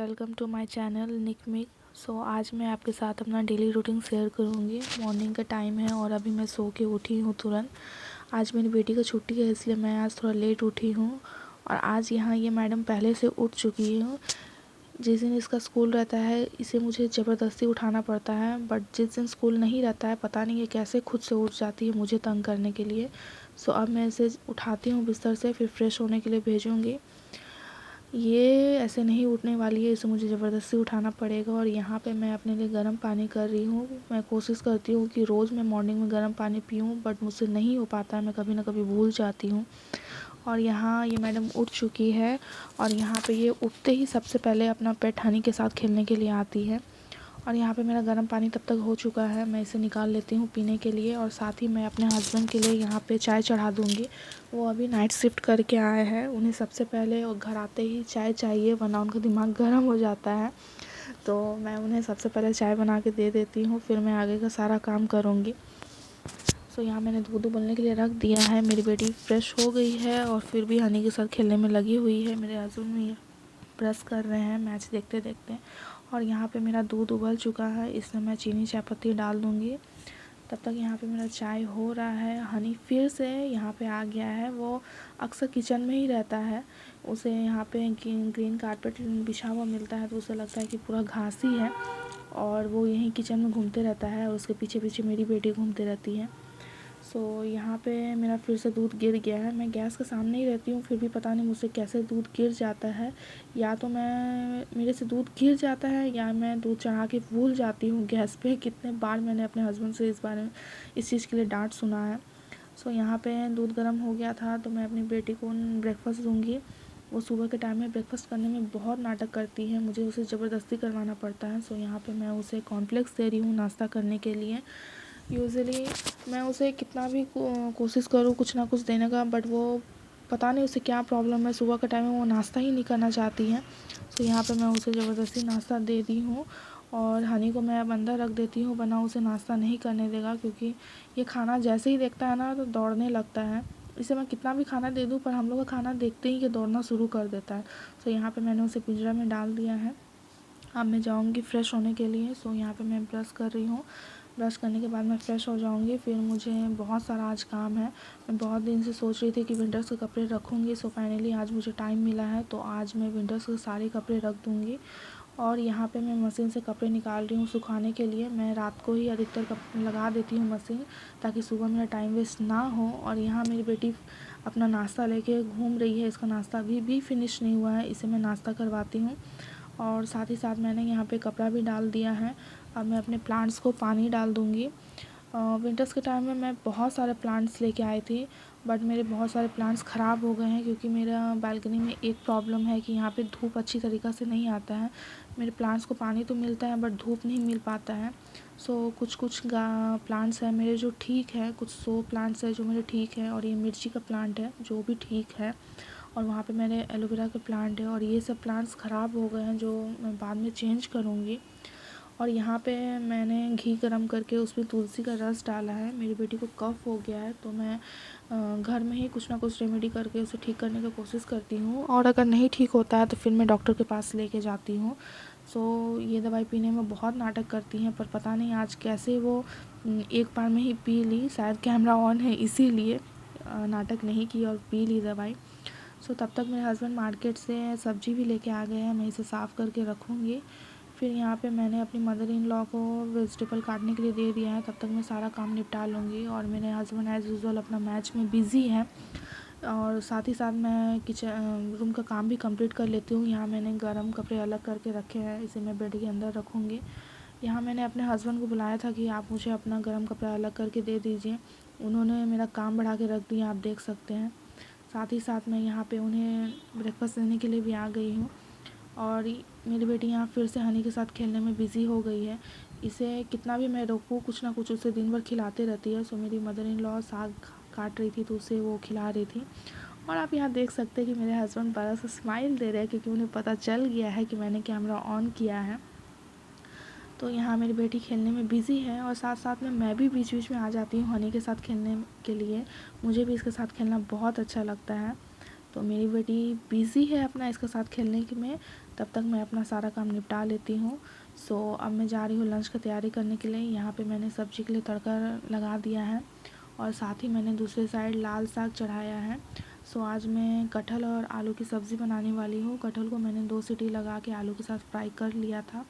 Welcome to my channel निकमिक। आज मैं आपके साथ अपना डेली रूटीन शेयर करूँगी। मॉर्निंग का टाइम है और अभी मैं सो के उठी हूँ तुरंत। आज मेरी बेटी का छुट्टी है इसलिए मैं आज थोड़ा लेट उठी हूँ। और आज यहाँ ये मैडम पहले से उठ चुकी है। जिस दिन इसका स्कूल रहता है इसे मुझे ज़बरदस्ती उठाना पड़ता है, बट जिस दिन स्कूल नहीं रहता है पता नहीं ये कैसे खुद से उठ जाती है मुझे तंग करने के लिए। अब मैं इसे उठाती हूँ बिस्तर से, फिर फ्रेश होने के लिए भेजूँगी। ये ऐसे नहीं उठने वाली है, इसे मुझे ज़बरदस्ती उठाना पड़ेगा। और यहाँ पे मैं अपने लिए गर्म पानी कर रही हूँ। मैं कोशिश करती हूँ कि रोज़ मैं मॉर्निंग में गर्म पानी पीऊँ, बट मुझसे नहीं हो पाता है, मैं कभी ना कभी भूल जाती हूँ। और यहाँ ये मैडम उठ चुकी है और यहाँ पे ये उठते ही सबसे पहले अपना पेट हनी के साथ खेलने के लिए आती है। और यहाँ पे मेरा गर्म पानी तब तक हो चुका है, मैं इसे निकाल लेती हूँ पीने के लिए। और साथ ही मैं अपने हस्बैंड के लिए यहाँ पे चाय चढ़ा दूँगी। वो अभी नाइट शिफ्ट करके आए हैं, उन्हें सबसे पहले और घर आते ही चाय चाहिए, वरना उनका दिमाग गर्म हो जाता है। तो मैं उन्हें सबसे पहले चाय बना के दे देती हूँ, फिर मैं आगे का सारा काम करूँगी। यहाँ मैंने दूध उबलने के लिए रख दिया है। मेरी बेटी फ्रेश हो गई है और फिर भी हनी के साथ खेलने में लगी हुई है। मेरे हस्बैंड भी ब्रश कर रहे हैं मैच देखते देखते। और यहाँ पे मेरा दूध उबल चुका है, इसमें मैं चीनी चाय पत्ती डाल दूँगी। तब तक यहाँ पे मेरा चाय हो रहा है। हनी फिर से यहाँ पे आ गया है। वो अक्सर किचन में ही रहता है, उसे यहाँ पे ग्रीन कारपेट बिछा हुआ मिलता है तो उसे लगता है कि पूरा घास ही है, और वो यहीं किचन में घूमते रहता है और उसके पीछे पीछे मेरी बेटी घूमती रहती है। यहाँ पे मेरा फिर से दूध गिर गया है। मैं गैस के सामने ही रहती हूँ, फिर भी पता नहीं मुझसे कैसे दूध गिर जाता है। या तो मेरे से दूध गिर जाता है या मैं दूध चढ़ा के भूल जाती हूँ गैस पे। कितने बार मैंने अपने हस्बैंड से इस चीज़ के लिए डांट सुना है। यहाँ पे दूध गर्म हो गया था तो मैं अपनी बेटी को ब्रेकफास्ट दूँगी। वो सुबह के टाइम में ब्रेकफास्ट करने में बहुत नाटक करती है, मुझे उसे ज़बरदस्ती करवाना पड़ता है। यहाँ पे मैं उसे कॉर्नफ्लेक्स दे रही हूँ नाश्ता करने के लिए। यूजुअली मैं उसे कितना भी कोशिश करूँ कुछ ना कुछ देने का, बट वो पता नहीं उसे क्या प्रॉब्लम है, सुबह के टाइम में वो नाश्ता ही नहीं करना चाहती है। यहाँ पे मैं उसे ज़बरदस्ती नाश्ता दे दी हूँ। और हनी को मैं अब अंदर रख देती हूँ, वरना उसे नाश्ता नहीं करने देगा, क्योंकि ये खाना जैसे ही देखता है ना तो दौड़ने लगता है। इसे मैं कितना भी खाना दे दूँ पर हम लोग का खाना देखते ही ये दौड़ना शुरू कर देता है। यहाँ पे मैंने उसे पिंजरा में डाल दिया है। अब मैं जाऊँगी फ़्रेश होने के लिए। यहाँ पे मैं ब्रश कर रही हूँ। ब्रश करने के बाद मैं फ़्रेश हो जाऊँगी। फिर मुझे बहुत सारा आज काम है। मैं बहुत दिन से सोच रही थी कि विंटर्स के कपड़े रखूँगी। फाइनली आज मुझे टाइम मिला है, तो आज मैं विंटर्स के सारे कपड़े रख दूँगी। और यहाँ पे मैं मशीन से कपड़े निकाल रही हूँ सुखाने के लिए। मैं रात को ही अधिकतर लगा देती हूँ मशीन, ताकि सुबह मेरा टाइम वेस्ट ना हो। और यहाँ मेरी बेटी अपना नाश्ता लेके घूम रही है, इसका नाश्ता अभी भी फिनिश नहीं हुआ है, इसे मैं नाश्ता करवाती हूँ। और साथ ही साथ मैंने यहाँ पे कपड़ा भी डाल दिया है। अब मैं अपने प्लांट्स को पानी डाल दूँगी। विंटर्स के टाइम में मैं बहुत सारे प्लांट्स लेके आई थी, बट मेरे बहुत सारे प्लांट्स ख़राब हो गए हैं, क्योंकि मेरा बालकनी में एक प्रॉब्लम है कि यहाँ पे धूप अच्छी तरीक़ा से नहीं आता है। मेरे प्लांट्स को पानी तो मिलता है बट धूप नहीं मिल पाता है। कुछ प्लांट्स हैं मेरे जो ठीक है, कुछ 100 प्लांट्स हैं जो मेरे ठीक है, और ये मिर्ची का प्लांट है जो भी ठीक है। और वहाँ पे मेरे एलोवेरा के प्लांट है, और ये सब प्लांट्स ख़राब हो गए हैं जो मैं बाद में चेंज करूँगी। और यहाँ पे मैंने घी गरम करके उसमें तुलसी का रस डाला है। मेरी बेटी को कफ़ हो गया है, तो मैं घर में ही कुछ ना कुछ रेमेडी करके उसे ठीक करने की कोशिश करती हूँ। और अगर नहीं ठीक होता है तो फिर मैं डॉक्टर के पास लेके जाती हूँ। ये दवाई पीने में बहुत नाटक करती हैं, पर पता नहीं आज कैसे वो एक बार में ही पी ली। शायद कैमरा ऑन है इसीलिए नाटक नहीं की और पी ली दवाई। तब तक मेरे हस्बैंड मार्केट से सब्ज़ी भी लेके आ गए हैं, मैं इसे साफ़ करके रखूँगी। फिर यहाँ पे मैंने अपनी मदर इन लॉ को वेजिटेबल काटने के लिए दे दिया है, तब तक मैं सारा काम निपटा लूँगी। और मेरे हस्बैंड एज़ यूजुअल अपना मैच में बिज़ी हैं। और साथ ही साथ मैं किचन रूम का काम भी कंप्लीट कर लेती हूँ। यहाँ मैंने गर्म कपड़े अलग करके रखे हैं, इसे मैं बेड के अंदर रखूँगी। यहाँ मैंने अपने हस्बैंड को बुलाया था कि आप मुझे अपना गर्म कपड़ा अलग करके दे दीजिए। उन्होंने मेरा काम बढ़ा के रख दिया, आप देख सकते हैं। साथ ही साथ मैं यहाँ पे उन्हें ब्रेकफास्ट देने के लिए भी आ गई हूँ। और मेरी बेटी यहाँ फिर से हनी के साथ खेलने में बिज़ी हो गई है। इसे कितना भी मैं रोकूँ कुछ ना कुछ उसे दिन भर खिलाते रहती है। मेरी मदर इन लॉ साग काट रही थी तो उसे वो खिला रही थी। और आप यहाँ देख सकते हैं कि मेरे हस्बैंड बड़ा सा स्माइल दे रहे हैं, क्योंकि उन्हें पता चल गया है कि मैंने कैमरा ऑन किया है। यहाँ मेरी बेटी खेलने में बिज़ी है, और साथ साथ में मैं भी बीच बीच में आ जाती हूँ हनी के साथ खेलने के लिए। मुझे भी इसके साथ खेलना बहुत अच्छा लगता है। तो मेरी बेटी बिज़ी है अपना इसके साथ खेलने के में, तब तक मैं अपना सारा काम निपटा लेती हूँ। सो अब मैं जा रही हूँ लंच की तैयारी करने के लिए। यहाँ पे मैंने सब्ज़ी के लिए तड़का लगा दिया है और साथ ही मैंने दूसरे साइड लाल साग चढ़ाया है। सो आज मैं कटहल और आलू की सब्ज़ी बनाने वाली हूँ। कटहल को मैंने 2 सीटी लगा के आलू के साथ फ्राई कर लिया था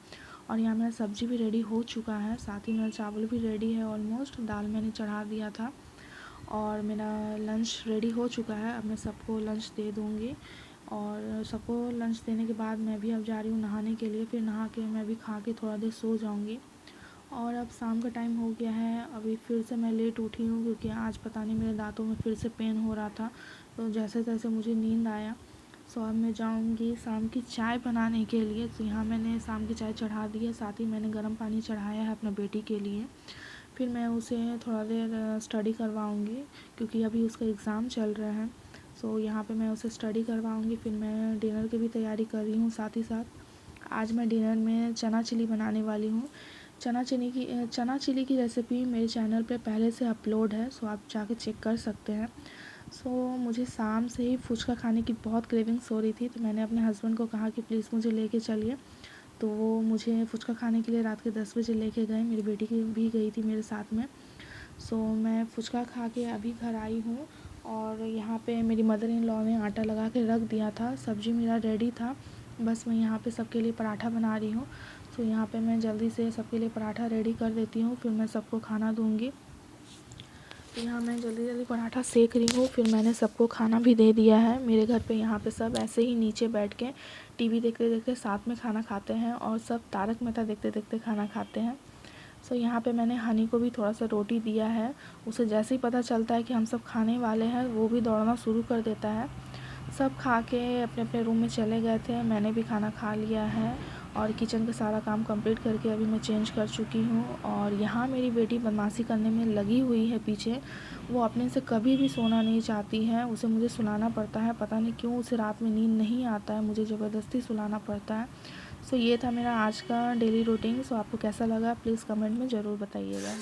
और यहाँ मेरा सब्ज़ी भी रेडी हो चुका है। साथ ही मेरा चावल भी रेडी है ऑलमोस्ट, दाल मैंने चढ़ा दिया था और मेरा लंच रेडी हो चुका है। अब मैं सबको लंच दे दूँगी और सबको लंच देने के बाद मैं भी अब जा रही हूँ नहाने के लिए। फिर नहा के मैं भी खा के थोड़ा देर सो जाऊँगी। और अब शाम का टाइम हो गया है, अभी फिर से मैं लेट उठी हूँ क्योंकि आज पता नहीं मेरे दांतों में फिर से पेन हो रहा था, तो जैसे तैसे मुझे नींद आया। सो अब मैं जाऊँगी शाम की चाय बनाने के लिए। तो यहाँ मैंने शाम की चाय चढ़ा दी है, साथ ही मैंने गर्म पानी चढ़ाया है अपने बेटी के लिए। फिर मैं उसे थोड़ा देर स्टडी करवाऊँगी क्योंकि अभी उसका एग्ज़ाम चल रहा है। सो यहाँ पे मैं उसे स्टडी करवाऊँगी। फिर मैं डिनर की भी तैयारी कर रही हूँ साथ ही साथ। आज मैं डिनर में चना चिली बनाने वाली हूँ। चना चिली की रेसिपी मेरे चैनल पे पहले से अपलोड है, सो आप जाके चेक कर सकते हैं। सो मुझे शाम से ही फुचका खाने की बहुत क्रेविंग्स हो रही थी, तो मैंने अपने हस्बैंड को कहा कि प्लीज़ मुझे लेके चलिए। तो वो मुझे फुचका खाने के लिए रात के 10 बजे लेके गए। मेरी बेटी की भी गई थी मेरे साथ में। सो मैं फुचका खा के अभी घर आई हूँ और यहाँ पे मेरी मदर इन लॉ ने आटा लगा के रख दिया था। सब्ज़ी मेरा रेडी था, बस मैं यहाँ पे सबके लिए पराठा बना रही हूँ। तो यहाँ पे मैं जल्दी से सबके लिए पराठा रेडी कर देती हूँ, फिर मैं सबको खाना दूँगी। तो यहाँ मैं जल्दी पराठा सेक रही हूँ, फिर मैंने सबको खाना भी दे दिया है। मेरे घर पे यहाँ पे सब ऐसे ही नीचे बैठ के टीवी देखते देखते साथ में खाना खाते हैं और सब तारक मेहता देखते देखते खाना खाते हैं। सो यहाँ पे मैंने हनी को भी थोड़ा सा रोटी दिया है। उसे जैसे ही पता चलता है कि हम सब खाने वाले हैं, वो भी दौड़ना शुरू कर देता है। सब खा के अपने अपने रूम में चले गए थे। मैंने भी खाना खा लिया है और किचन का सारा काम कंप्लीट करके अभी मैं चेंज कर चुकी हूँ। और यहाँ मेरी बेटी बदमाशी करने में लगी हुई है पीछे। वो अपने से कभी भी सोना नहीं चाहती है, उसे मुझे सुलाना पड़ता है। पता नहीं क्यों उसे रात में नींद नहीं आता है, मुझे ज़बरदस्ती सुलाना पड़ता है। सो ये था मेरा आज का डेली रूटीन। सो आपको कैसा लगा प्लीज़ कमेंट में ज़रूर बताइएगा।